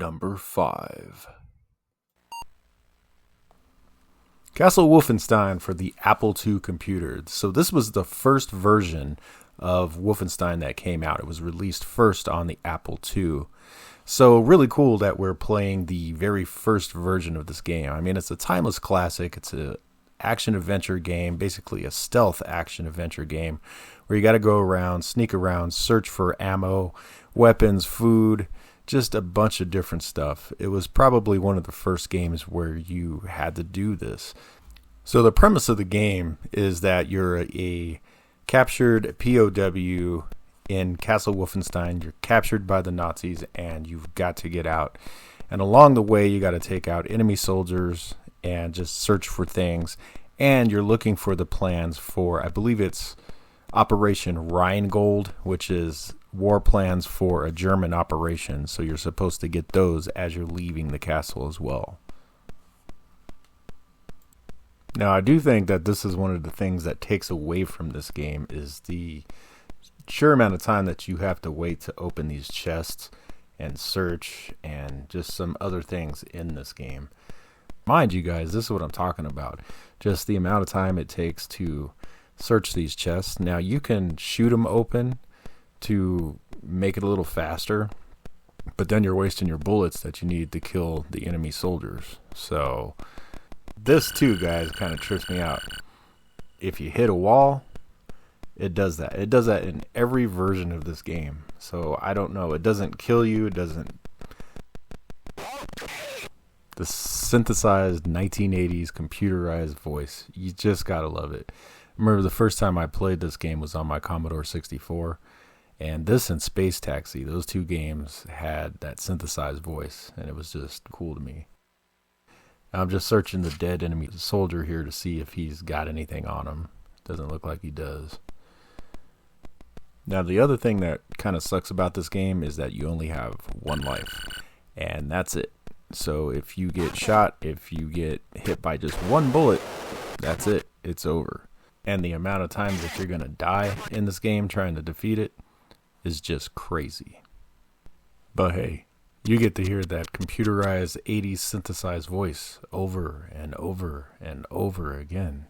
Number 5. Castle Wolfenstein for the Apple II computer. So this was the first version of Wolfenstein that came out. It was released first on the Apple II. So really cool that we're playing the very first version of this game. I mean, it's a timeless classic. It's a action-adventure game, basically a stealth action-adventure game where you got to go around, sneak around, search for ammo, weapons, food, just a bunch of different stuff. It was probably one of the first games where you had to do this. So the premise of the game is that you're a captured POW in Castle Wolfenstein. You're captured by the Nazis and you've got to get out. And along the way, you got to take out enemy soldiers and just search for things. And you're looking for the plans for, I believe it's Operation Rheingold, which is war plans for a German operation. So you're supposed to get those as you're leaving the castle as well. Now, I do think that this is one of the things that takes away from this game is the sheer amount of time that you have to wait to open these chests and search and just some other things in this game. Mind you guys, this is what I'm talking about. Just the amount of time it takes to search these chests. Now, you can shoot them open to make it a little faster, but then you're wasting your bullets that you need to kill the enemy soldiers. So this too, guys, kind of trips me out. If you hit a wall, it does that. It does that in every version of this game. So I don't know. It doesn't kill you. It doesn't. The synthesized 1980s computerized voice. You just gotta love it. I remember the first time I played this game was on my Commodore 64. And this and Space Taxi, those two games had that synthesized voice. And it was just cool to me. I'm just searching the dead enemy soldier here to see if he's got anything on him. Doesn't look like he does. Now, the other thing that kind of sucks about this game is that you only have one life. And that's it. So if you get shot, if you get hit by just one bullet, that's it. It's over. And the amount of times that you're going to die in this game trying to defeat it is just crazy. But hey, you get to hear that computerized 80s synthesized voice over and over and over again.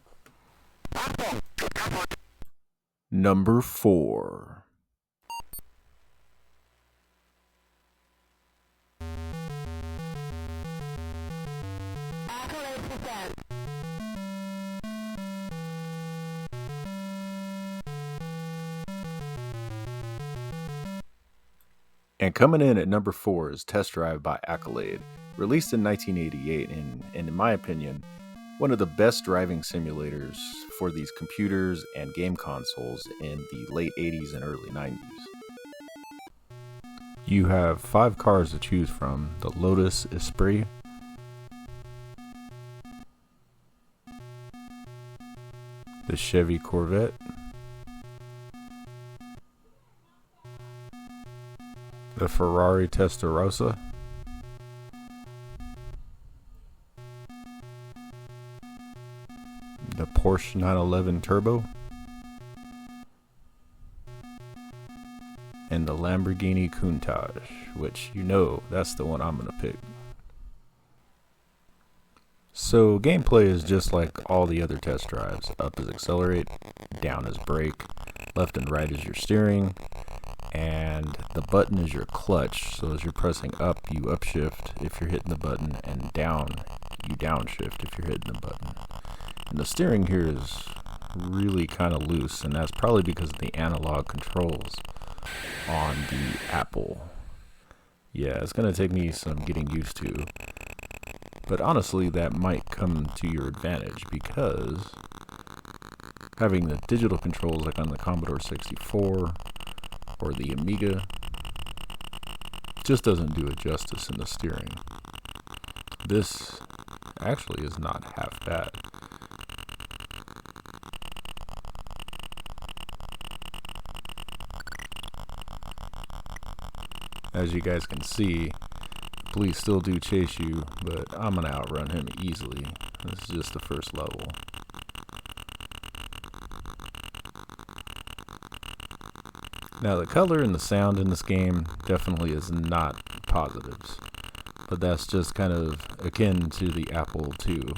Number 4. And coming in at number 4 is Test Drive by Accolade, released in 1988, and in my opinion, one of the best driving simulators for these computers and game consoles in the late 80s and early 90s. You have 5 cars to choose from: the Lotus Esprit, the Chevy Corvette, the Ferrari Testarossa, the Porsche 911 Turbo, and the Lamborghini Countach, which you know that's the one I'm going to pick. So gameplay is just like all the other test drives. Up is accelerate, down is brake, left and right is your steering, and the button is your clutch. So as you're pressing up, you upshift if you're hitting the button, and down, you downshift if you're hitting the button. And the steering here is really kind of loose, and that's probably because of the analog controls on the Apple. Yeah, it's going to take me some getting used to. But honestly, that might come to your advantage, because having the digital controls like on the Commodore 64 or the Amiga just doesn't do it justice in the steering. This actually is not half bad. As you guys can see, police still do chase you, but I'm going to outrun him easily. This is just the first level. Now, the color and the sound in this game definitely is not positives. but that's just kind of akin to the Apple II.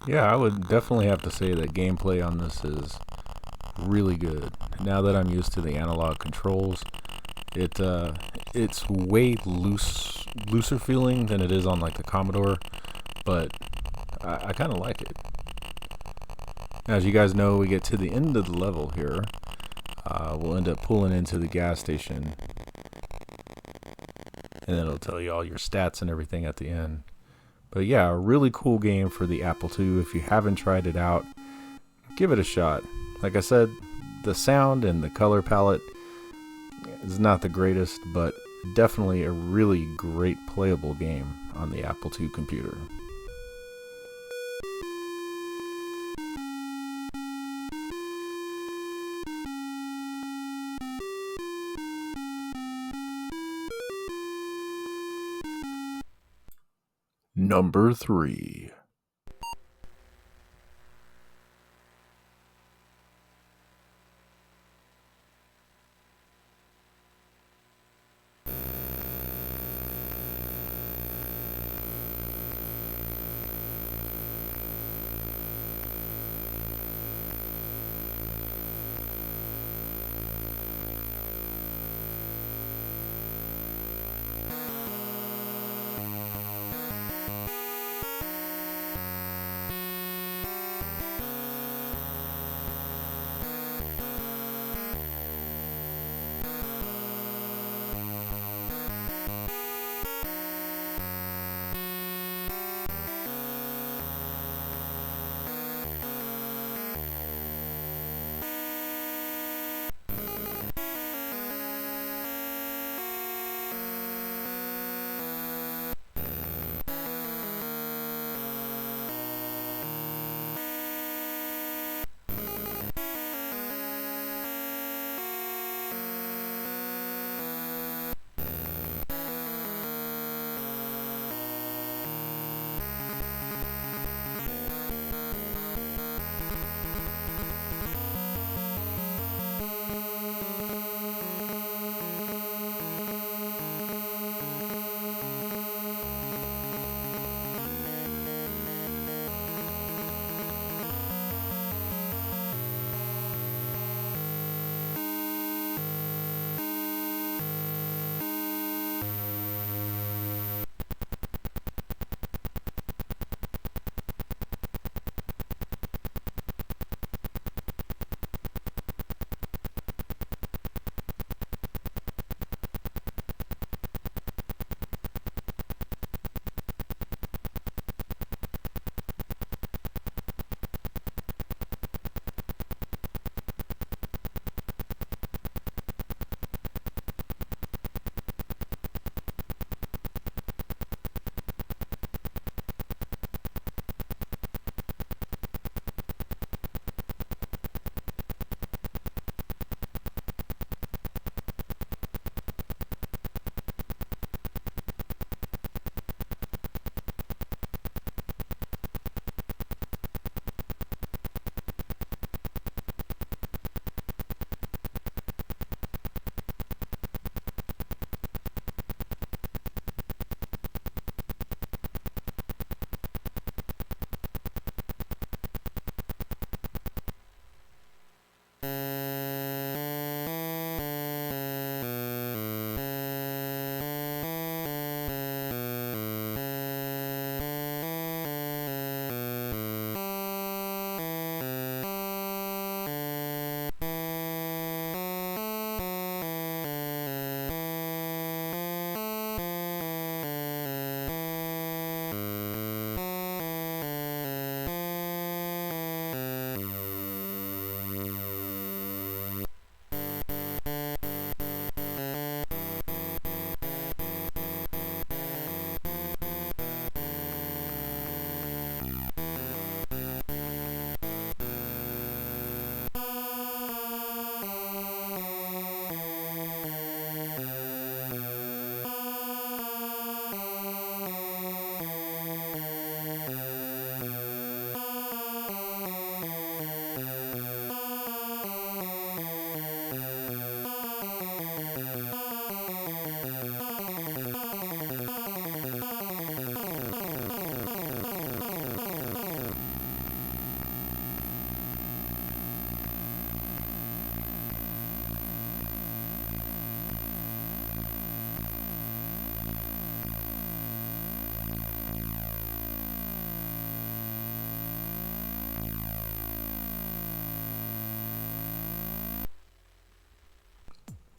Yeah, I would definitely have to say that gameplay on this is really good. Now that I'm used to the analog controls, it's way looser feeling than it is on like the Commodore, but I kind of like it. As you guys know, we get to the end of the level here. We'll end up pulling into the gas station, and then it'll tell you all your stats and everything at the end. But yeah, a really cool game for the Apple II. If you haven't tried it out, give it a shot. Like I said, the sound and the color palette is not the greatest, but definitely a really great playable game on the Apple II computer. Number 3.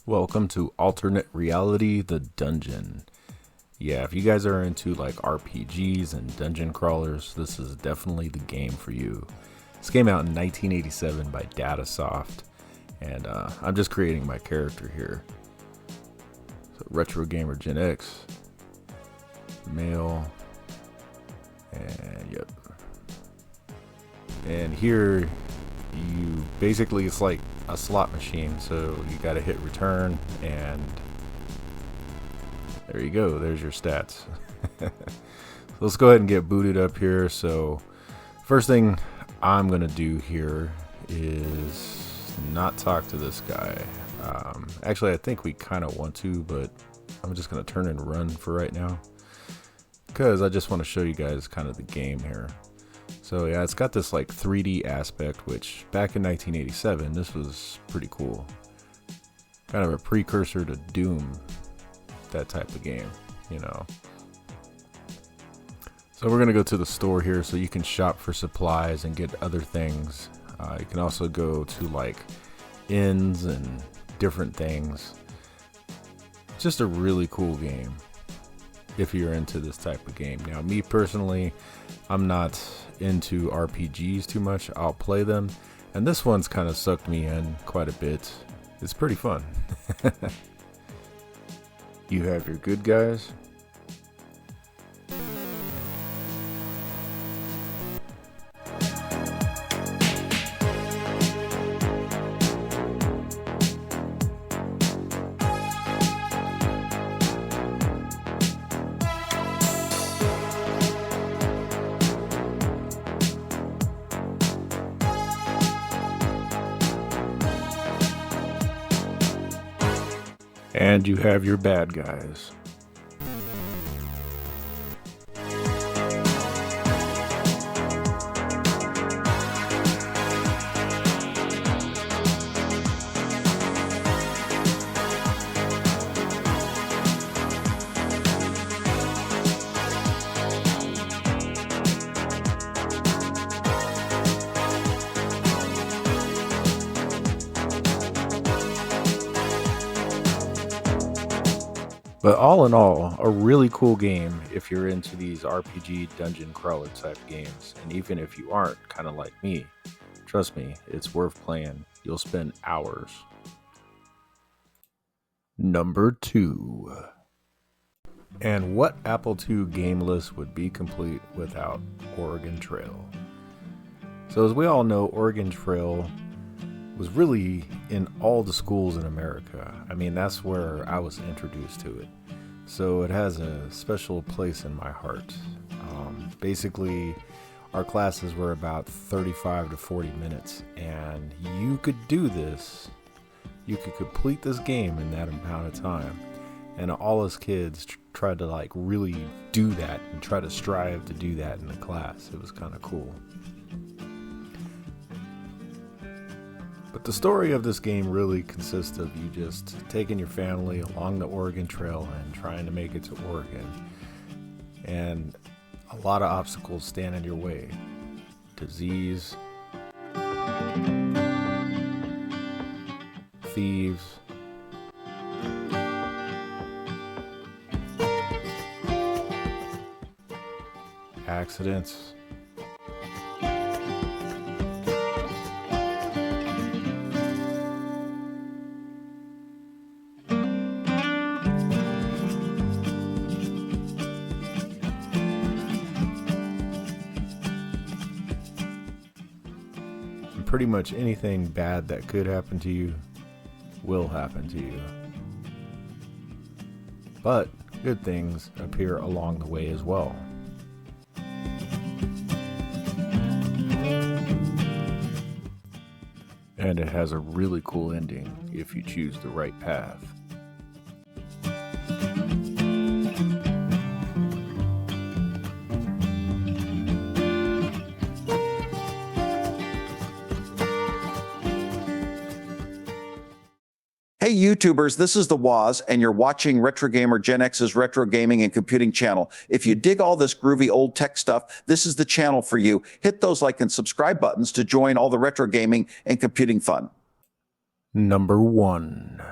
Welcome to Alternate Reality, the Dungeon. Yeah, if you guys are into like RPGs and dungeon crawlers, this is definitely the game for you. This came out in 1987 by Datasoft, and I'm just creating my character here. So Retrogamer Gen X, male, and yep. And here, you basically, it's like a slot machine, so you gotta hit return, and there you go, there's your stats. So let's go ahead and get booted up here. So first thing I'm gonna do here is not talk to this guy. Actually, I think we kind of want to, but I'm just gonna turn and run for right now because I just want to show you guys kind of the game here. So yeah, it's got this like 3D aspect, which back in 1987, this was pretty cool. Kind of a precursor to Doom, that type of game, you know. So we're gonna go to the store here so you can shop for supplies and get other things. You can also go to like inns and different things. Just a really cool game if you're into this type of game. Now, me personally, I'm not into RPGs too much. I'll play them, and this one's kind of sucked me in quite a bit. It's pretty fun. You have your good guys. And you have your bad guys. But all in all, a really cool game if you're into these RPG dungeon crawler type games. And even if you aren't, kind of like me, trust me, it's worth playing. You'll spend hours. Number 2. And what Apple II game list would be complete without Oregon Trail? So as we all know, Oregon Trail was really in all the schools in America. I mean, that's where I was introduced to it. So it has a special place in my heart. Basically, our classes were about 35 to 40 minutes, and you could do this. You could complete this game in that amount of time. And all us kids tried to like really do that and try to strive to do that in the class. It was kind of cool. But the story of this game really consists of you just taking your family along the Oregon Trail and trying to make it to Oregon. And a lot of obstacles stand in your way. Disease, thieves, accidents, pretty much anything bad that could happen to you will happen to you. But good things appear along the way as well. And it has a really cool ending if you choose the right path. Hey YouTubers, this is the Waz, and you're watching Retrogamer Gen X's Retro Gaming and Computing channel. If you dig all this groovy old tech stuff, this is the channel for you. Hit those like and subscribe buttons to join all the retro gaming and computing fun. Number 1.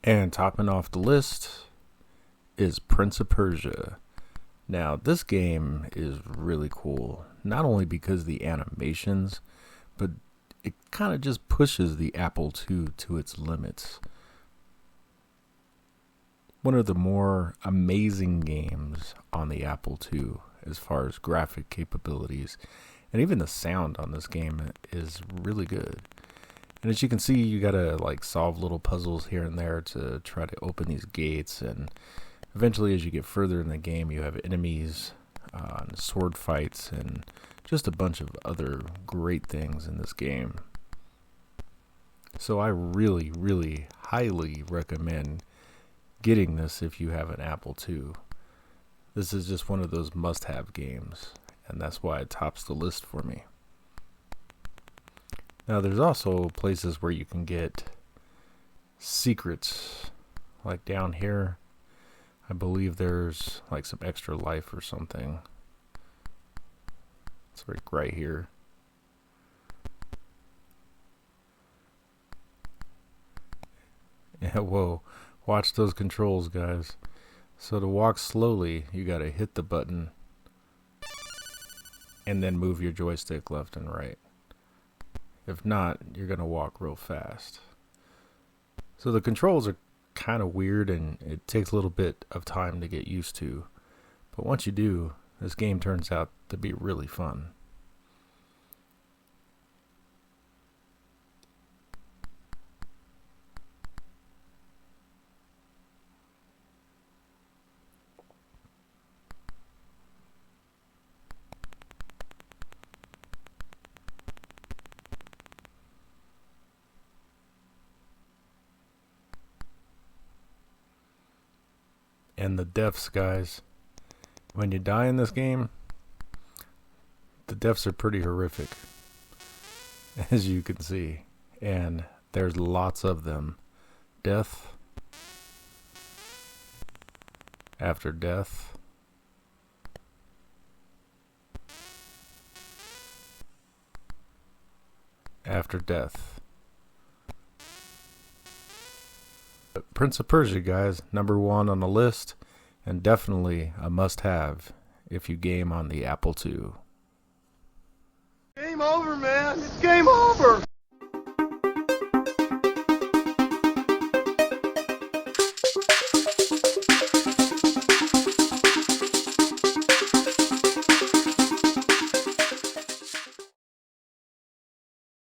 And topping off the list is Prince of Persia. Now, this game is really cool, not only because of the animations, but it kind of just pushes the Apple II to its limits. One of the more amazing games on the Apple II as far as graphic capabilities, and even the sound on this game is really good. And as you can see, you gotta like solve little puzzles here and there to try to open these gates, and eventually as you get further in the game, you have enemies, sword fights, and just a bunch of other great things in this game. So I really, really highly recommend getting this if you have an Apple II. This is just one of those must-have games, and that's why it tops the list for me. Now there's also places where you can get secrets, like down here. I believe there's like some extra life or something. It's like right here. Yeah, whoa. Watch those controls, guys. So to walk slowly, you gotta hit the button and then move your joystick left and right. If not, you're gonna walk real fast. So the controls are kind of weird, and it takes a little bit of time to get used to. But once you do, this game turns out to be really fun. And the deaths, guys. When you die in this game, the deaths are pretty horrific, as you can see. And there's lots of them. Death after death after death. Prince of Persia, guys, number 1 on the list, and definitely a must-have if you game on the Apple II. Game over, man. It's game over.